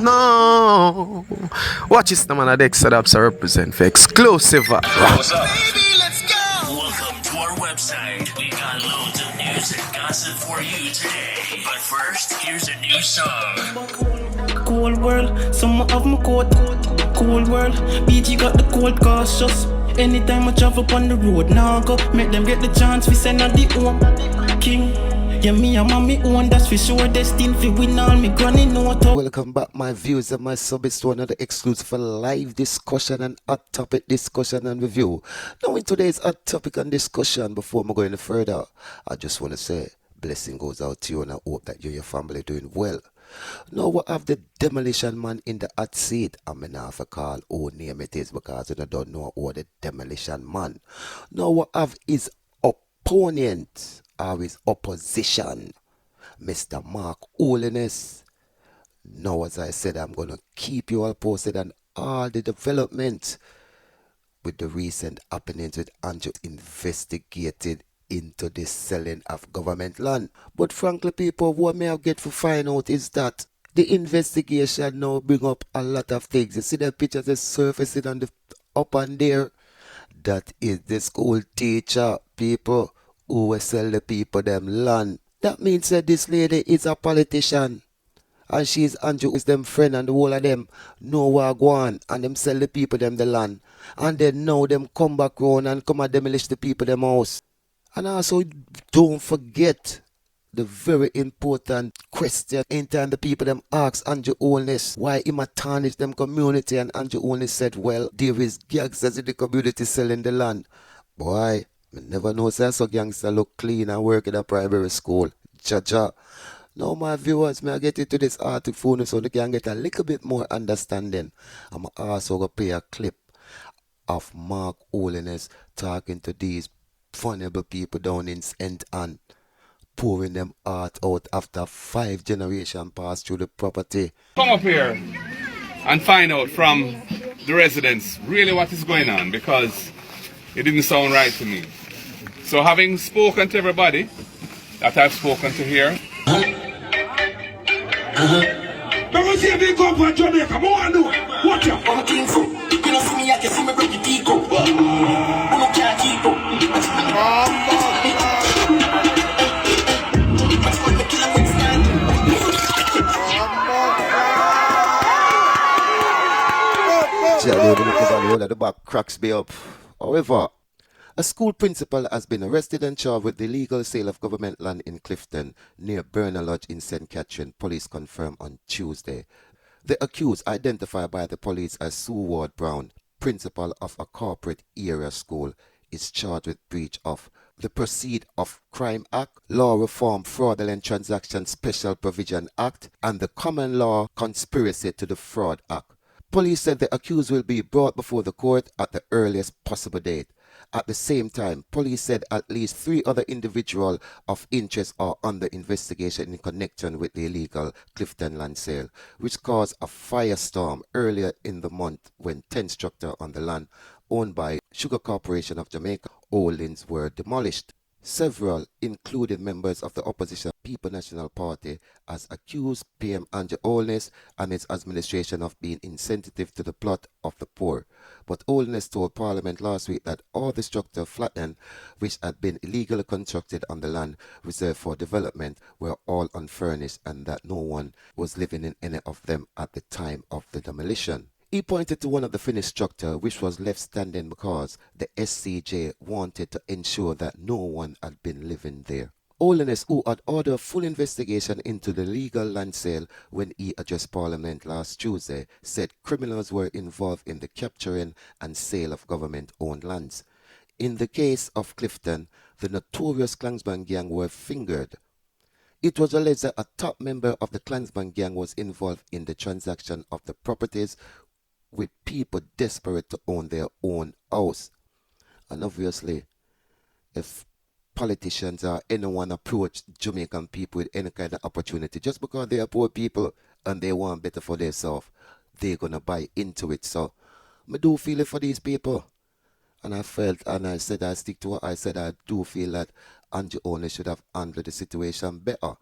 No. Watch this, the man at Exodus represent for exclusive. What's up? Baby, let's go. Welcome to our website. We got loads of news and gossip for you today. But first, here's a new song. Cold world, some of my coat. Cold world, BG got the cold cautious. Anytime I travel on the road, now go make them get the chance. We send out the home king. Yeah, me and mommy own, that's for sure. Destined for win all me granny know. Welcome back, my viewers and my subs, to another exclusive live discussion and hot topic discussion and review. Now, in today's hot topic and discussion, before I go any further, I just want to say blessing goes out to you, and I hope that you and your family doing well. Now we have the Demolition man in the hot seat. I'm gonna have to call who name it is because I don't know who the Demolition man. Now we have his opponent or his opposition, Mr. Mark Holiness. Now, as I said, I'm gonna keep you all posted on all the development with the recent happenings with Andrew investigated into the selling of government land. But frankly, people, what may I get to find out is that the investigation now bring up a lot of things. You see the pictures that's surfacing on the up and there? That is the school teacher, people, who will sell the people them land. That means that this lady is a politician. And she's Andrew is them friend, and the whole of them know where go on, and them sell the people them the land. And then now them come back round and come and demolish the people them house. And also, don't forget the very important question in time the people them ask Andrew Holness why he tarnish them community, and Andrew Holness said, well, there is gangsters in the community selling the land. Boy, I never know so gangster look clean and work in a primary school. Jaja. Now, my viewers, may I get into this article so they can get a little bit more understanding. I'm also going to play a clip of Mark Holiness talking to these vulnerable people down in St. Anne, pouring them art out after 5 generations passed through the property. Come up here and find out from the residents really what is going on, because it didn't sound right to me. So having spoken to everybody that I've spoken to here, Don't see a big up for Jamaica. Come on, do it. Watch out. I'm king fool. You don't see me, I can see me break the deco. I can't keep up. The back cracks me up. However, a school principal has been arrested and charged with the illegal sale of government land in Clifton near Burner Lodge in St. Catherine, police confirmed on Tuesday. The accused, identified by the police as Suelyn Ward-Brown, principal of a corporate area school, is charged with breach of the Proceed of Crime Act, Law Reform Fraudulent Transaction Special Provision Act, and the Common Law Conspiracy to Defraud Act. Police said the accused will be brought before the court at the earliest possible date. At the same time, police said at least 3 other individuals of interest are under investigation in connection with the illegal Clifton land sale, which caused a firestorm earlier in the month when 10 structures on the land owned by Sugar Corporation of Jamaica holdings were demolished. Several, including members of the opposition People National Party, has accused PM Andrew Holness and his administration of being insensitive to the plight of the poor. But Holness told Parliament last week that all the structures flattened, which had been illegally constructed on the land reserved for development, were all unfurnished and that no one was living in any of them at the time of the demolition. He pointed to one of the finished structure which was left standing because the SCJ wanted to ensure that no one had been living there. Holiness, who had ordered a full investigation into the legal land sale when he addressed Parliament last Tuesday, said criminals were involved in the capturing and sale of government-owned lands. In the case of Clifton, the notorious Klansman gang were fingered. It was alleged that a top member of the Klansman gang was involved in the transaction of the properties, with people desperate to own their own house. And obviously, if politicians or anyone approach Jamaican people with any kind of opportunity, just because they are poor people and they want better for themselves, they're going to buy into it. So, I do feel it for these people. And I felt, and I said, I stick to what I said, I do feel that Andrew Holness should have handled the situation better.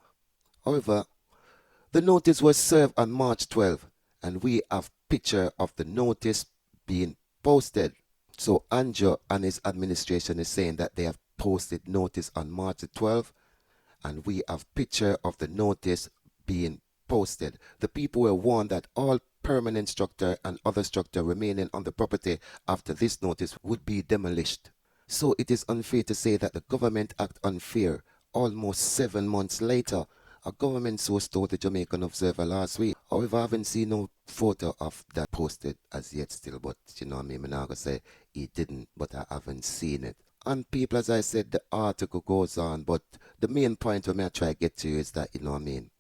However, the notice was served on March 12, And we have picture of the notice being posted. So Andrew and his administration is saying that they have posted notice on March the 12th, and we have picture of the notice being posted. The people were warned that all permanent structure and other structure remaining on the property after this notice would be demolished. So it is unfair to say that the government act unfair. Almost 7 months later, a government source told the Jamaican Observer last week. However, I haven't seen no photo of that posted as yet still, but you know what I mean, I'm not gonna say he didn't, but I haven't seen it. And people, as I said, the article goes on, but the main point I try to get to is that, you know what I mean,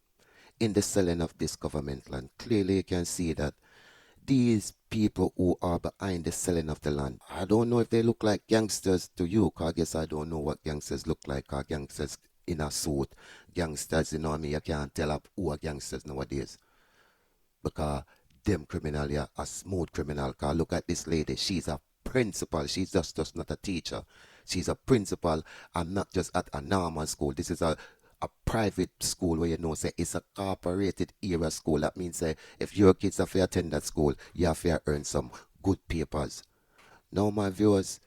in the selling of this government land, clearly you can see that these people who are behind the selling of the land, I don't know if they look like gangsters to you, because I guess I don't know what gangsters look like, because gangsters in a suit, gangsters, you know what I mean, you can't tell up who are gangsters nowadays, because them criminal, yeah, a smooth criminal, because look at this lady, she's a principal, she's just not a teacher, she's a principal, and not just at a normal school. This is a private school where you know say it's a corporated era school. That means say if your kids have to attend that school, you have to earn some good papers. Now my viewers,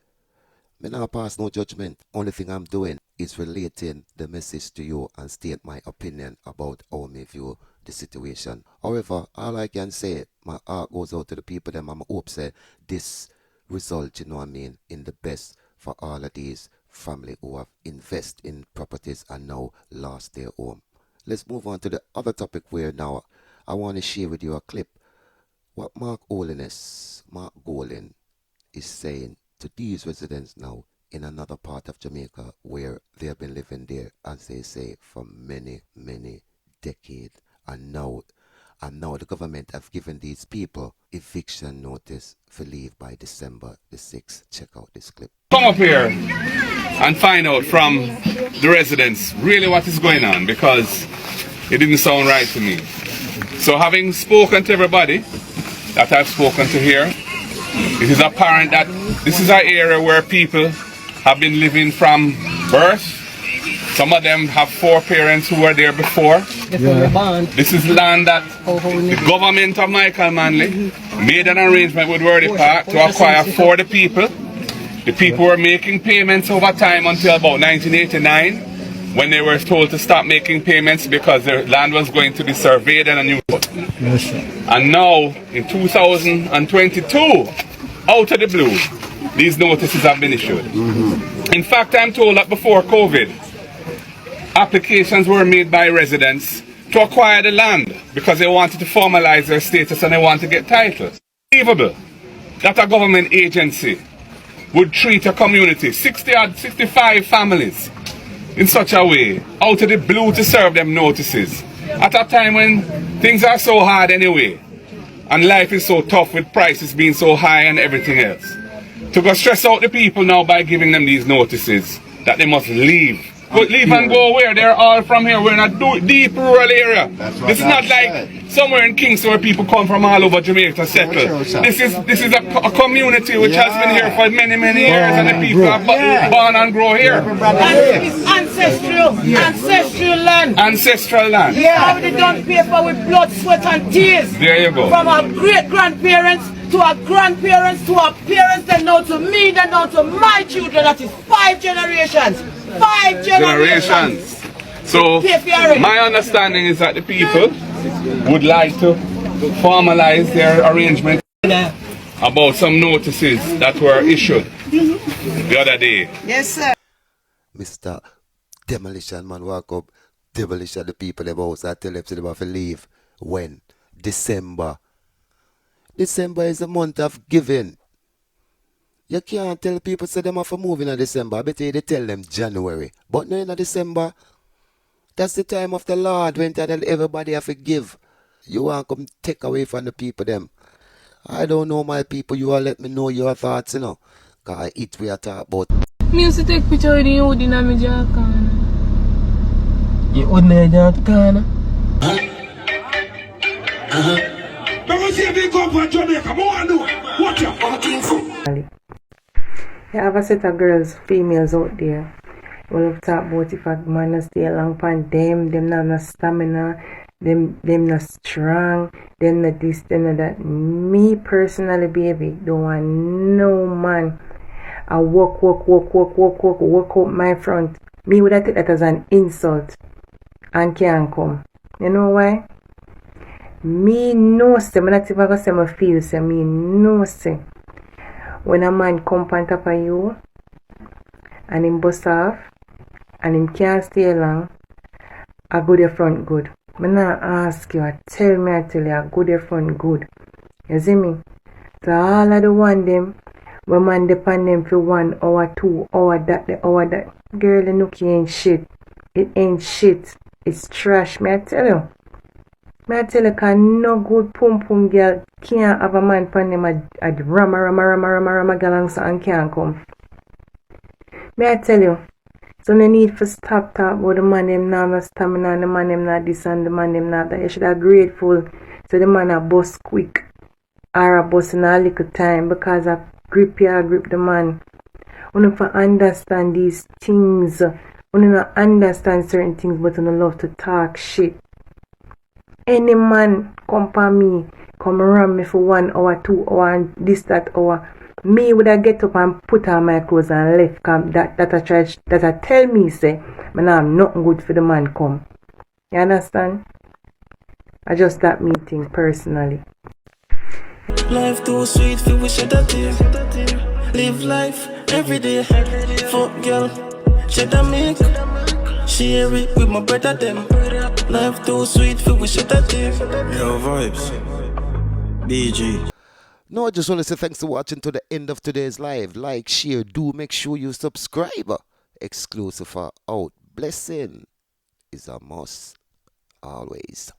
me not pass no judgment. Only thing I'm doing is relating the message to you and state my opinion about how me view the situation. However, all I can say, my heart goes out to the people them. I'm hope say this result, you know what I mean, in the best for all of these family who have invested in properties and now lost their home. Let's move on to the other topic where now I want to share with you a clip what Mark Golin is saying to these residents now in another part of Jamaica where they have been living there, as they say, for many, many decades. And now the government have given these people eviction notice for leave by December the 6th. Check out this clip. Come up here and find out from the residents really what is going on, because it didn't sound right to me. So having spoken to everybody that I've spoken to here, it is apparent that this is an area where people have been living from birth. Some of them have 4 parents who were there before. This is land that the government of Michael Manley made an arrangement with Worthy Park to acquire for the people. The people were making payments over time until about 1989, when they were told to stop making payments because their land was going to be surveyed and a new one. And now, in 2022, out of the blue, these notices have been issued. In fact, I'm told that before COVID, applications were made by residents to acquire the land because they wanted to formalize their status and they want to get titles. Unbelievable that a government agency would treat a community, 65 families, in such a way, out of the blue to serve them notices, at a time when things are so hard anyway, and life is so tough with prices being so high and everything else. To go stress out the people now by giving them these notices that they must leave. But leave and go where? They're all from here. We're in a deep rural area. This is not like somewhere in Kingston where people come from all over Jamaica to settle. This is a community which has been here for many, many years, and the people are born and grow here. And it's ancestral land. Ancestral land. Yeah, they don't pay for with blood, sweat and tears. There you go. From our great-grandparents to our grandparents to our parents, then now to me, then now to my children. That is 5 generations. 5 generations. So my understanding is that the people would like to formalize their arrangement about some notices that were issued the other day. Yes, sir. Mr. Demolition man walk up, demolish the people in the house and tell them to have to leave. When? December. December is the month of giving. You can't tell people say them have to move in December. I bet you they tell them January. But no, in December, that's the time of the Lord when everybody have to give. You want to come take away from the people them. I don't know my people. You all let me know your thoughts, you know. Because it we are talking about. I used to take picture with the hood in my jacket. You hood in your jacket? I have a set of girls, females out there. We love talk about if a man stay along pan them not no stamina, Them not strong, them not this, them not that. Me personally, baby, don't want no man. I walk up my front. Me would take that as an insult and can't come. You know why? Me know say, I'm not even gonna say my feel, say me know say. When a man come on top of you and him bust off and him can't stay long, I go there front good. I not ask you, I tell you, I go there front good. You see me? So all of the one them, when man depend them for 1 hour, 2 hour, that. Girl, the nookie ain't shit. It ain't shit. It's trash, me I tell you. Me I tell you, cause no good pum girl can't have a man pan them a rama galang so and can't come. Me I tell you, so no need for stop talk about the man them not have stamina, the man them not this and the man them not that. You should have grateful so the man a bust quick or a bust in a little time because I grip the man. You don't understand these things. You don't understand certain things but you don't love to talk shit. Any man come for me, come around me for 1 hour, 2 hour, and this, that hour. Me would I get up and put on my clothes and left. That I tell me, say, man, I'm not good for the man come. You understand? I just that meeting personally. Life too sweet, feel we shed a tear. Live life every day. Fuck girl, shed a make. Share it with my brother them. Life too sweet, feel we shed a tear. Yo, vibes. BG. No, I just want to say thanks for watching to the end of today's live. Like, share, do make sure you subscribe. Exclusive for out. Blessing is a must always.